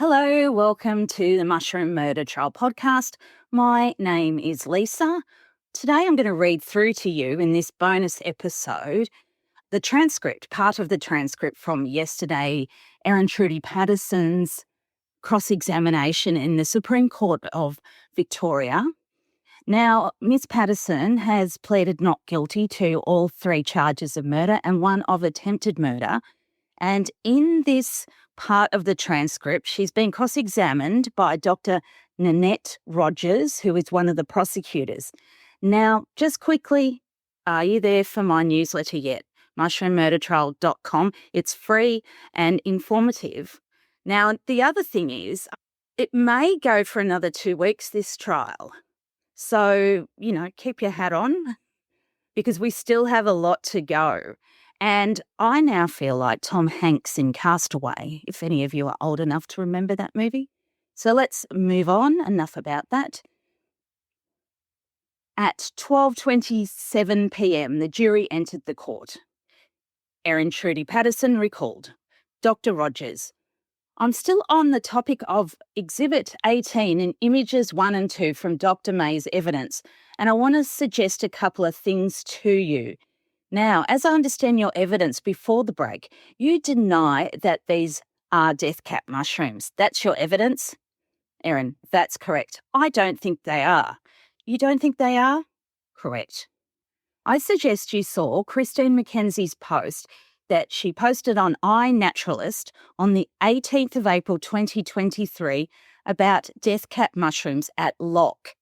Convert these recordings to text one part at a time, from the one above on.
Hello, welcome to the Mushroom Murder Trial podcast. My name is Lisa. Today I'm going to read through to you in this bonus episode the transcript, part of the transcript from yesterday, Erin Trudi Patterson's cross-examination in the Supreme Court of Victoria. Now, Ms Patterson has pleaded not guilty to all 3 charges of murder and 1 of attempted murder. And in this part of the transcript, she's been cross-examined by Dr. Nanette Rogers, who is one of the prosecutors. Now, just quickly, are you there for my newsletter yet? mushroommurdertrial.com. It's free and informative. Now, the other thing is, it may go for another 2 weeks, this trial. So, keep your hat on because we still have a lot to go. And I now feel like Tom Hanks in Castaway, if any of you are old enough to remember that movie. So let's move on. Enough about that. At 12:27 p.m, the jury entered the court. Erin Trudi Patterson recalled, Dr. Rogers, I'm still on the topic of Exhibit 18 in Images 1 and 2 from Dr. May's evidence, and I want to suggest a couple of things to you. Now, as I understand your evidence before the break, you deny that these are death cap mushrooms. That's your evidence? Erin, that's correct. I don't think they are. You don't think they are? Correct. I suggest you saw Christine McKenzie's post that she posted on iNaturalist on the 18th of April 2023 about death cap mushrooms at Locke.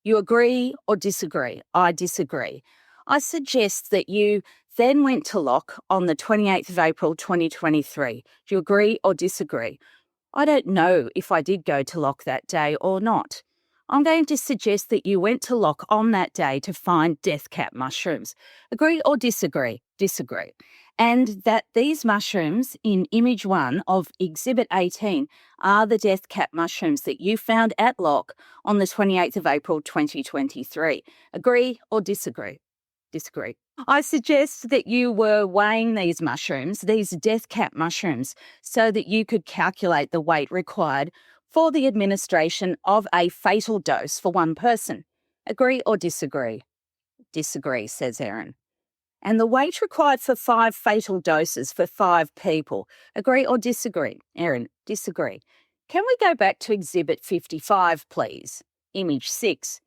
You agree or disagree? I disagree. I suggest that you then went to Locke on the 28th of April 2023. Do you agree or disagree? I don't know if I did go to Locke that day or not. I'm going to suggest that you went to Locke on that day to find death cap mushrooms. Agree or disagree? Disagree. And that these mushrooms in image 1 of Exhibit 18 are the death cap mushrooms that you found at Locke on the 28th of April 2023. Agree or disagree? Disagree. I suggest that you were weighing these mushrooms, these death cap mushrooms, so that you could calculate the weight required for the administration of a fatal dose for 1 person. Agree or disagree? Disagree, says Erin. And the weight required for 5 fatal doses for 5 people. Agree or disagree? Erin, disagree. Can we go back to Exhibit 55, please? Image 6.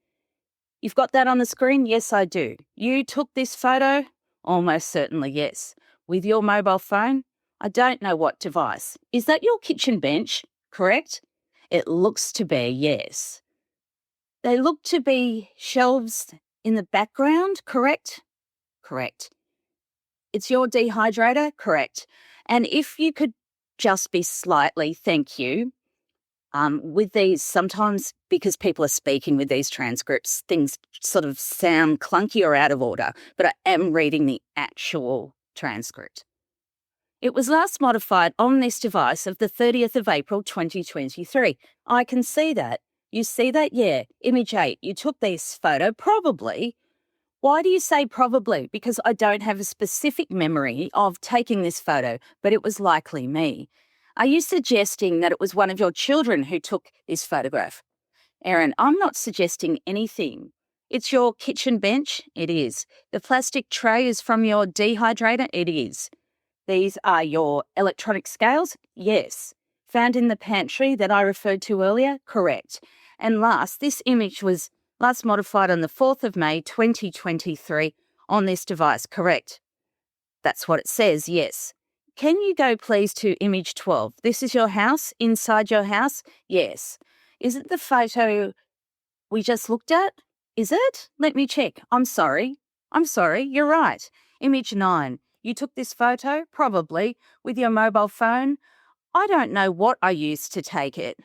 You've got that on the screen? Yes, I do. You took this photo? Almost certainly, yes. With your mobile phone? I don't know what device. Is that your kitchen bench? Correct? It looks to be, yes. They look to be shelves in the background, correct? Correct. It's your dehydrator? Correct. And if you could just be slightly, thank you, with these, sometimes because people are speaking with these transcripts, things sort of sound clunky or out of order, but I am reading the actual transcript. It was last modified on this device of the 30th of April 2023. I can see that. You see that? Yeah. Image 8. You took this photo, probably. Why do you say probably? Because I don't have a specific memory of taking this photo, but it was likely me. Are you suggesting that it was one of your children who took this photograph? Erin, I'm not suggesting anything. It's your kitchen bench? It is. The plastic tray is from your dehydrator? It is. These are your electronic scales? Yes. Found in the pantry that I referred to earlier? Correct. And last, this image was last modified on the 4th of May 2023 on this device, correct? That's what it says, yes. Can you go please to image 12? This is your house, inside your house? Yes. Is it the photo we just looked at? Is it? Let me check. I'm sorry, you're right. Image 9. You took this photo? Probably. With your mobile phone? I don't know what I used to take it.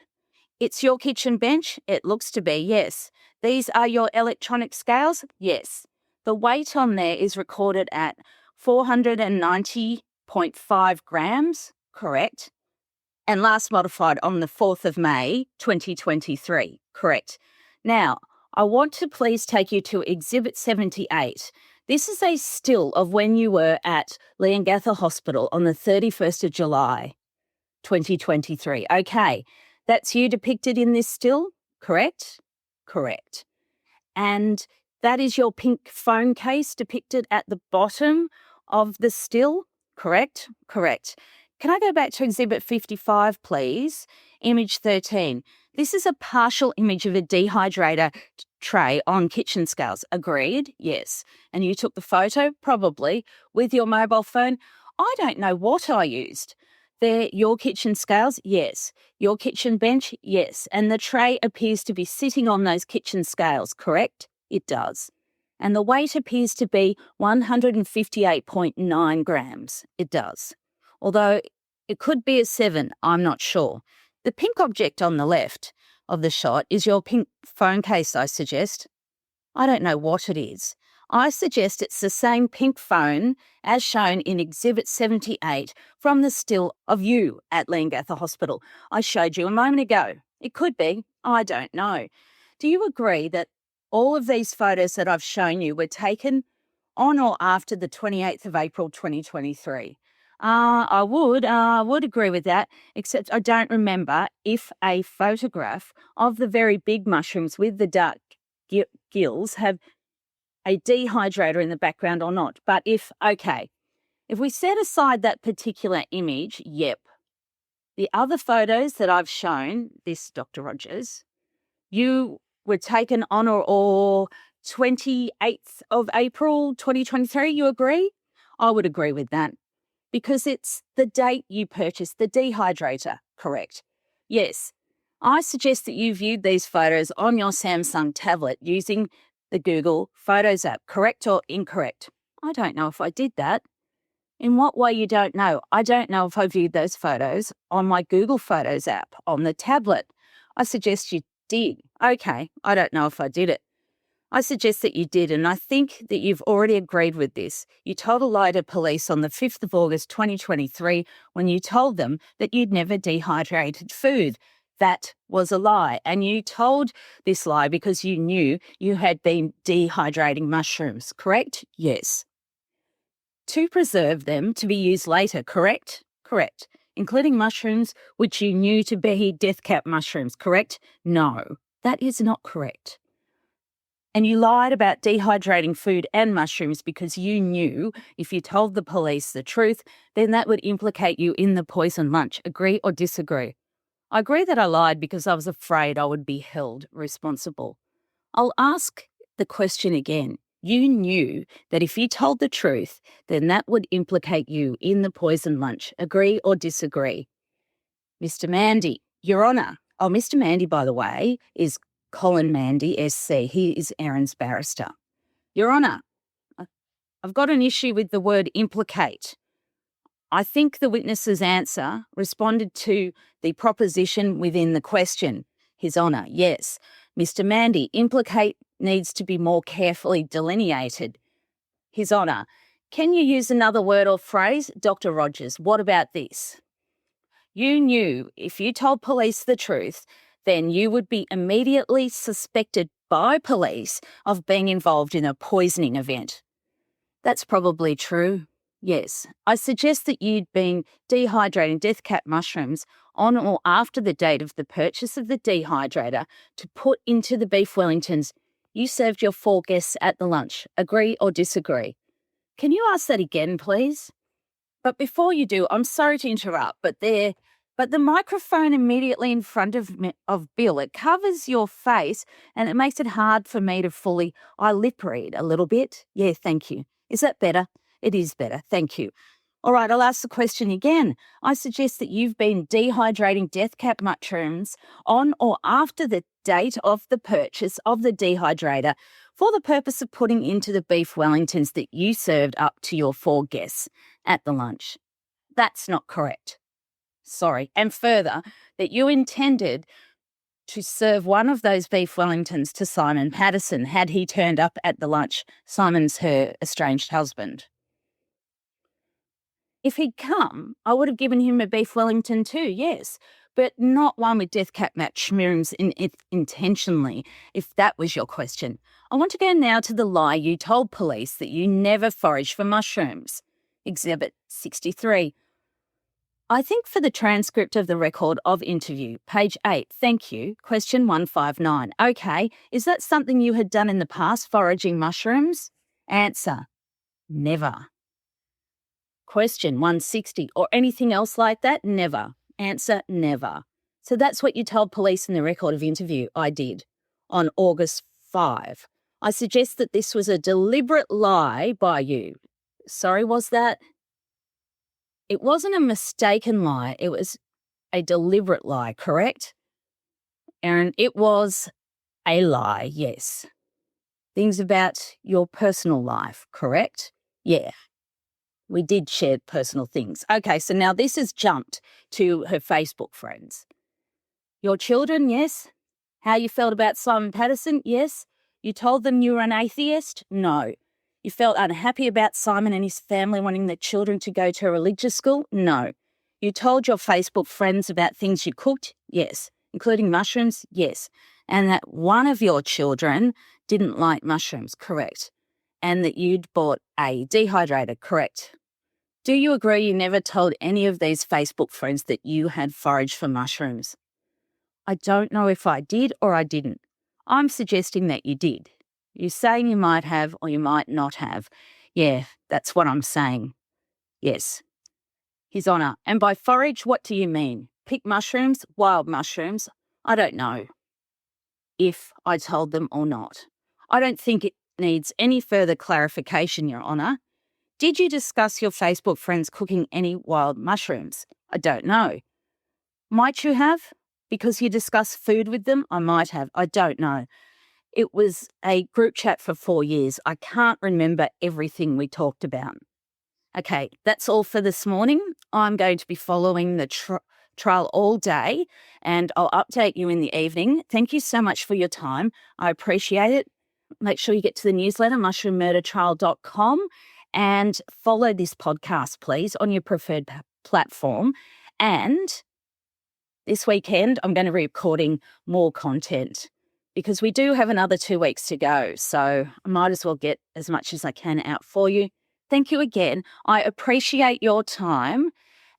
It's your kitchen bench? It looks to be, yes. These are your electronic scales? Yes. The weight on there is recorded at 490.5 grams, correct? And last modified on the 4th of May 2023, correct. Now, I want to please take you to Exhibit 78. This is a still of when you were at Leongatha Hospital on the 31st of July 2023. Okay, that's you depicted in this still, correct? Correct. And that is your pink phone case depicted at the bottom of the still, correct? Correct. Can I go back to Exhibit 55, please? Image 13. This is a partial image of a dehydrator tray on kitchen scales. Agreed? Yes. And you took the photo? Probably. With your mobile phone? I don't know what I used. They're your kitchen scales? Yes. Your kitchen bench? Yes. And the tray appears to be sitting on those kitchen scales, correct? It does. And the weight appears to be 158.9 grams. It does. Although it could be a 7, I'm not sure. The pink object on the left of the shot is your pink phone case, I suggest. I don't know what it is. I suggest it's the same pink phone as shown in Exhibit 78 from the still of you at Leongatha Hospital I showed you a moment ago. It could be. I don't know. Do you agree that all of these photos that I've shown you were taken on or after the 28th of April 2023? I would agree with that, except I don't remember if a photograph of the very big mushrooms with the dark gills have a dehydrator in the background or not. But if we set aside that particular image, yep. The other photos that I've shown, this Dr. Rogers, you were taken on or 28th of April 2023, you agree? I would agree with that because it's the date you purchased the dehydrator, correct? Yes. I suggest that you viewed these photos on your Samsung tablet using the Google Photos app, correct or incorrect? I don't know if I did that. In what way you don't know? I don't know if I viewed those photos on my Google Photos app on the tablet. I suggest you did. Okay, I don't know if I did it. I suggest that you did, and I think that you've already agreed with this. You told a lie to police on the 5th of August 2023 when you told them that you'd never dehydrated food. That was a lie, and you told this lie because you knew you had been dehydrating mushrooms, correct? Yes. To preserve them to be used later, correct? Correct. Including mushrooms which you knew to be death cap mushrooms, correct? No, that is not correct. And you lied about dehydrating food and mushrooms because you knew if you told the police the truth, then that would implicate you in the poison lunch. Agree or disagree? I agree that I lied because I was afraid I would be held responsible. I'll ask the question again. You knew that if you told the truth, then that would implicate you in the poison lunch. Agree or disagree? Mr. Mandy, Your Honour. Oh, Mr. Mandy, by the way, is Colin Mandy, SC. He is Erin's barrister. Your Honour, I've got an issue with the word implicate. I think the witness's answer responded to the proposition within the question. His Honour, yes. Mr. Mandy, implicate needs to be more carefully delineated. His Honour, can you use another word or phrase? Dr. Rogers, what about this? You knew if you told police the truth, then you would be immediately suspected by police of being involved in a poisoning event. That's probably true. Yes. I suggest that you'd been dehydrating death cap mushrooms on or after the date of the purchase of the dehydrator to put into the beef Wellingtons you served your 4 guests at the lunch. Agree or disagree? Can you ask that again, please? But before you do, I'm sorry to interrupt, but the microphone immediately in front of Bill, it covers your face and it makes it hard for me to I lip read a little bit. Yeah, thank you. Is that better? It is better. Thank you. All right, I'll ask the question again. I suggest that you've been dehydrating death cap mushrooms on or after the date of the purchase of the dehydrator for the purpose of putting into the beef Wellingtons that you served up to your 4 guests at the lunch. That's not correct. Sorry. And further, that you intended to serve one of those beef Wellingtons to Simon Patterson had he turned up at the lunch. Simon's her estranged husband. If he'd come, I would have given him a beef Wellington too, yes, but not one with death cap mushrooms in it intentionally, if that was your question. I want to go now to the lie you told police that you never foraged for mushrooms. Exhibit 63. I think for the transcript of the record of interview, page 8, thank you, question 159. Okay, is that something you had done in the past, foraging mushrooms? Answer, never. Question 160, or anything else like that? Never. Answer, never. So that's what you told police in the record of interview. I did. On August 5. I suggest that this was a deliberate lie by you. Sorry, was that? It wasn't a mistaken lie. It was a deliberate lie, correct? Erin, it was a lie, yes. Things about your personal life, correct? Yeah. We did share personal things. Okay, so now this has jumped to her Facebook friends. Your children, yes. How you felt about Simon Patterson, yes. You told them you were an atheist? No. You felt unhappy about Simon and his family wanting their children to go to a religious school? No. You told your Facebook friends about things you cooked? Yes. Including mushrooms? Yes. And that one of your children didn't like mushrooms, correct. And that you'd bought a dehydrator, correct. Do you agree you never told any of these Facebook friends that you had foraged for mushrooms? I don't know if I did or I didn't. I'm suggesting that you did. You're saying you might have or you might not have. Yeah, that's what I'm saying. Yes. His Honour, and by forage, what do you mean? Pick mushrooms? Wild mushrooms? I don't know if I told them or not. I don't think it needs any further clarification, Your Honour. Did you discuss your Facebook friends cooking any wild mushrooms? I don't know. Might you have? Because you discussed food with them? I might have. I don't know. It was a group chat for 4 years. I can't remember everything we talked about. Okay, that's all for this morning. I'm going to be following the trial all day and I'll update you in the evening. Thank you so much for your time. I appreciate it. Make sure you get to the newsletter, mushroommurdertrial.com, and follow this podcast, please, on your preferred platform. And this weekend, I'm going to be recording more content because we do have another 2 weeks to go. So I might as well get as much as I can out for you. Thank you again. I appreciate your time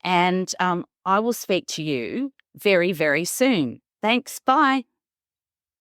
and I will speak to you very, very soon. Thanks. Bye.